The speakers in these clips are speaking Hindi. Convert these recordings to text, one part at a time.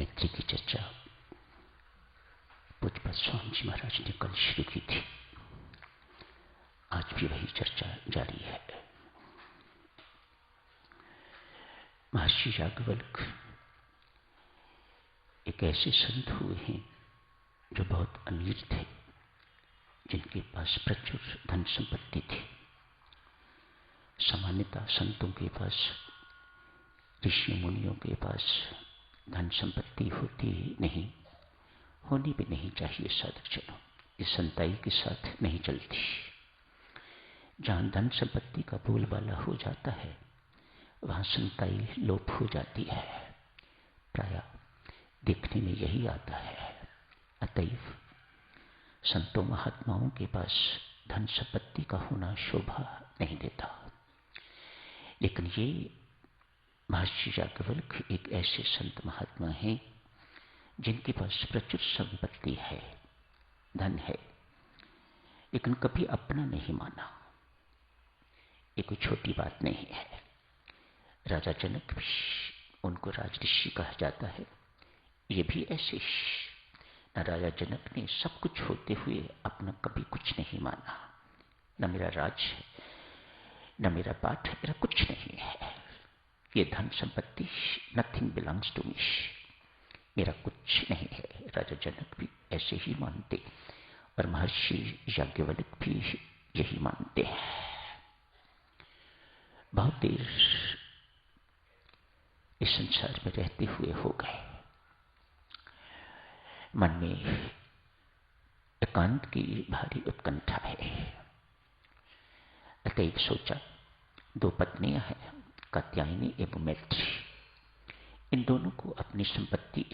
मैत्री की चर्चा पूज्यपाद स्वामी जी महाराज ने कल शुरू की थी। आज भी वही चर्चा जारी है। महर्षि याज्ञवल्क्य एक ऐसे संत हुए हैं जो बहुत अमीर थे, जिनके पास प्रचुर धन संपत्ति थी। सामान्यतः संतों के पास, ऋषि मुनियों के पास धन संपत्ति होती नहीं, होनी भी नहीं चाहिए। साधक जनों, ये संताई के साथ नहीं चलती। जहां धन संपत्ति का बोलबाला हो जाता है, वहां संताई लोप हो जाती है। प्राय देखने में यही आता है। अतएव संतों महात्माओं के पास धन संपत्ति का होना शोभा नहीं देता। लेकिन ये महर्षि याज्ञवल्क्य एक ऐसे संत महात्मा हैं जिनके पास प्रचुर संपत्ति है, धन है, लेकिन कभी अपना नहीं माना। ये कोई छोटी बात नहीं है। राजा जनक भी, उनको राजऋषि कहा जाता है, ये भी ऐसे ही। न राजा जनक ने सब कुछ होते हुए अपना कभी कुछ नहीं माना। न मेरा राज है, न मेरा पाठ है, मेरा कुछ नहीं है। ये धन संपत्ति, नथिंग बिलोंग्स टू मी, मेरा कुछ नहीं है। राजा जनक भी ऐसे ही मानते और महर्षि याज्ञवल्क्य भी यही मानते हैं। बहुत देर इस संसार में रहते हुए हो गए। मन में एकांत की भारी उत्कंठा है। अतएव सोचा, दो पत्नियां हैं, कात्यायनी एवं मैत्री। इन दोनों को अपनी संपत्ति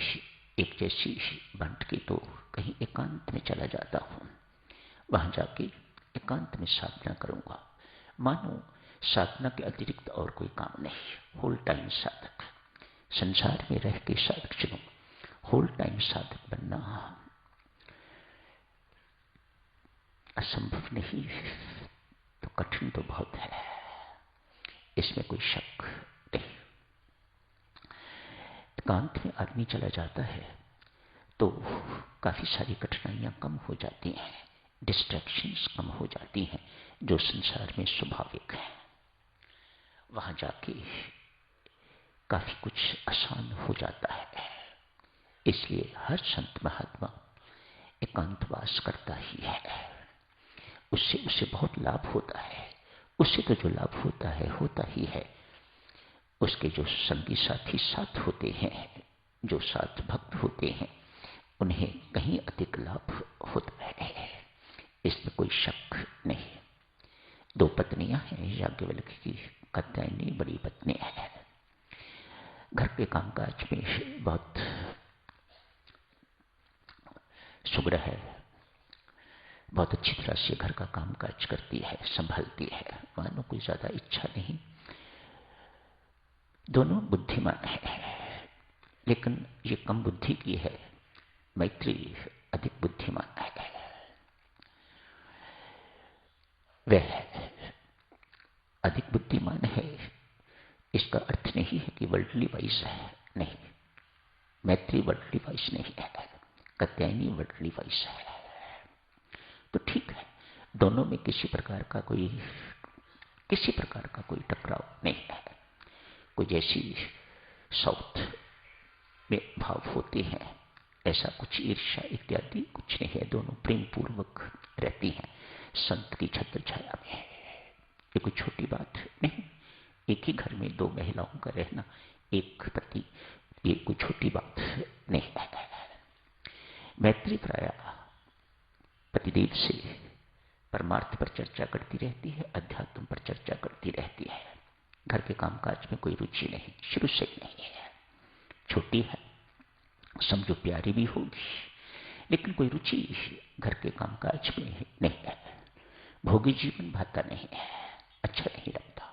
एक जैसी बांट के तो कहीं एकांत में चला जाता हूं। वहां जाके एकांत में साधना करूंगा। मानो साधना के अतिरिक्त और कोई काम नहीं। होल टाइम साधक। संसार में रह के साधक चुनो, होल टाइम साधक बनना असंभव नहीं तो कठिन तो बहुत है, इसमें कोई शक नहीं। एकांत में आदमी चला जाता है तो काफी सारी कठिनाइयां कम हो जाती हैं, डिस्ट्रैक्शंस कम हो जाती हैं, जो संसार में स्वाभाविक है। वहां जाके काफी कुछ आसान हो जाता है। इसलिए हर संत महात्मा एकांतवास करता ही है। उससे उसे बहुत लाभ होता है। उससे तो जो लाभ होता ही है। उसके जो संगी साथी साथ होते हैं, जो साथ भक्त होते हैं, उन्हें कहीं अधिक लाभ होता है, इसमें कोई शक नहीं। दो पत्नियां हैं याज्ञवल्क्य की। कात्यायनी बड़ी पत्नी है। घर के कामकाज में बहुत सुग्र है, बहुत अच्छी तरह से घर का कामकाज करती है, संभालती है। मानो कोई ज्यादा इच्छा नहीं। दोनों बुद्धिमान है, लेकिन ये कम बुद्धि की है। मैत्री अधिक बुद्धिमान है। वह अधिक बुद्धिमान है, इसका अर्थ नहीं है कि वर्ल्डली वाइज है, नहीं। मैत्री वर्ल्डली वाइज नहीं है, कात्यायनी वर्ल्डली वाइज है। तो ठीक है, दोनों में किसी प्रकार का कोई टकराव नहीं है। कोई जैसी साउथ में भाव होते हैं, ऐसा कुछ ईर्ष्या इत्यादि कुछ नहीं है। दोनों प्रेम पूर्वक रहती हैं संत की छत्र छाया में। ये कोई छोटी बात नहीं। एक ही घर में दो महिलाओं का रहना, एक पति, ये कोई छोटी बात नहीं है। मैत्री प्राय पतिदेव से परमार्थ पर चर्चा करती रहती है, अध्यात्म पर चर्चा करती रहती है। घर के कामकाज में कोई रुचि नहीं, शुरू से नहीं है। छोटी है, समझो प्यारी भी होगी, लेकिन कोई रुचि घर के कामकाज में नहीं है। भोगी जीवन भाता नहीं है, अच्छा नहीं लगता।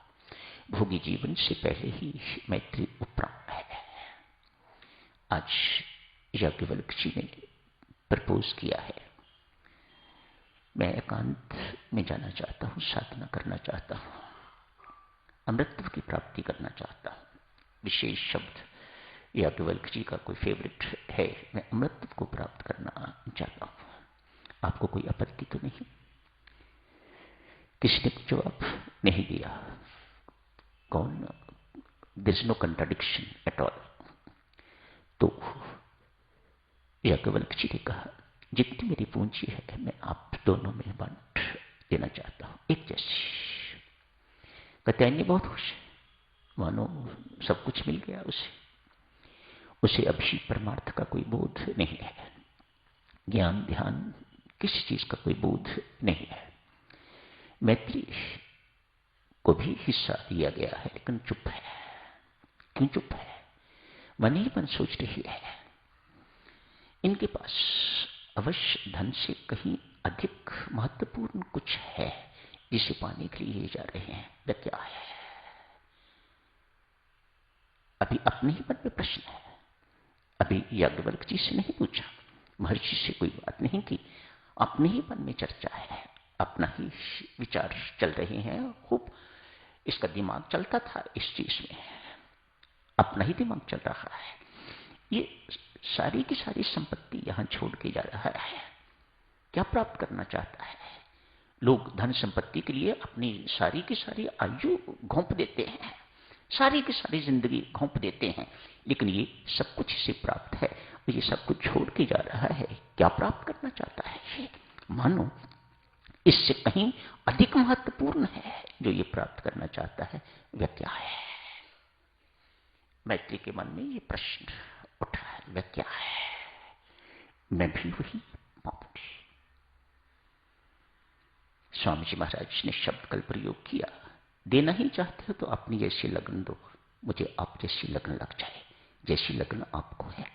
भोगी जीवन से पहले ही मैत्री उपराम है। आज याज्ञवल्क्य जी ने प्रपोज किया है, मैं एकांत में जाना चाहता हूं, साधना करना चाहता हूं, अमृतत्व की प्राप्ति करना चाहता हूं। विशेष शब्द याज्ञवल्क्य जी का कोई फेवरेट है, मैं अमृत को प्राप्त करना चाहता हूं। आपको कोई आपत्ति तो नहीं? किसने जवाब नहीं दिया। कौन? There is no contradiction at all. तो याज्ञवल्क्य जी ने कहा, जितनी मेरी पूंजी है मैं आप दोनों में बांट देना चाहता हूं, एक जैसी। कात्यायनी बहुत खुश है, मानो सब कुछ मिल गया उसे अभी परमार्थ का कोई बोध नहीं है, ज्ञान ध्यान किसी चीज का कोई बोध नहीं है। मैत्री को भी हिस्सा दिया गया है, लेकिन चुप है। क्यों चुप है? मन ही मन सोच रही है। इनके पास अवश्य धन से कहीं अधिक महत्वपूर्ण कुछ है जिसे पाने के लिए जा रहे हैं। वह क्या है? अभी अपने ही मन में प्रश्न है। अभी याज्ञवल्क्य जी से नहीं पूछा, महर्षि से कोई बात नहीं की, अपने ही मन में चर्चा है, अपना ही विचार चल रहे हैं। खूब इसका दिमाग चलता था इस चीज में, अपना ही दिमाग चल रहा है। ये सारी की सारी संपत्ति यहां छोड़ के जा रहा है, क्या प्राप्त करना चाहता है? लोग धन संपत्ति के लिए अपनी सारी की सारी आयु घोंप देते हैं, सारी की सारी जिंदगी घोंप देते हैं, लेकिन ये सब कुछ इसे प्राप्त है, ये सब कुछ छोड़ के जा रहा है। क्या प्राप्त करना चाहता है? मानो इससे कहीं अधिक महत्वपूर्ण है जो ये प्राप्त करना चाहता है। वह क्या है? मैत्री के मन में ये प्रश्न उठा है, वह क्या है? मैं भी वही मामूली। स्वामी जी महाराज ने शब्द कल प्रयोग किया, देना ही चाहते हो तो अपनी जैसी लगन दो, मुझे आप जैसी लगन लग जाए, जैसी लगन आपको है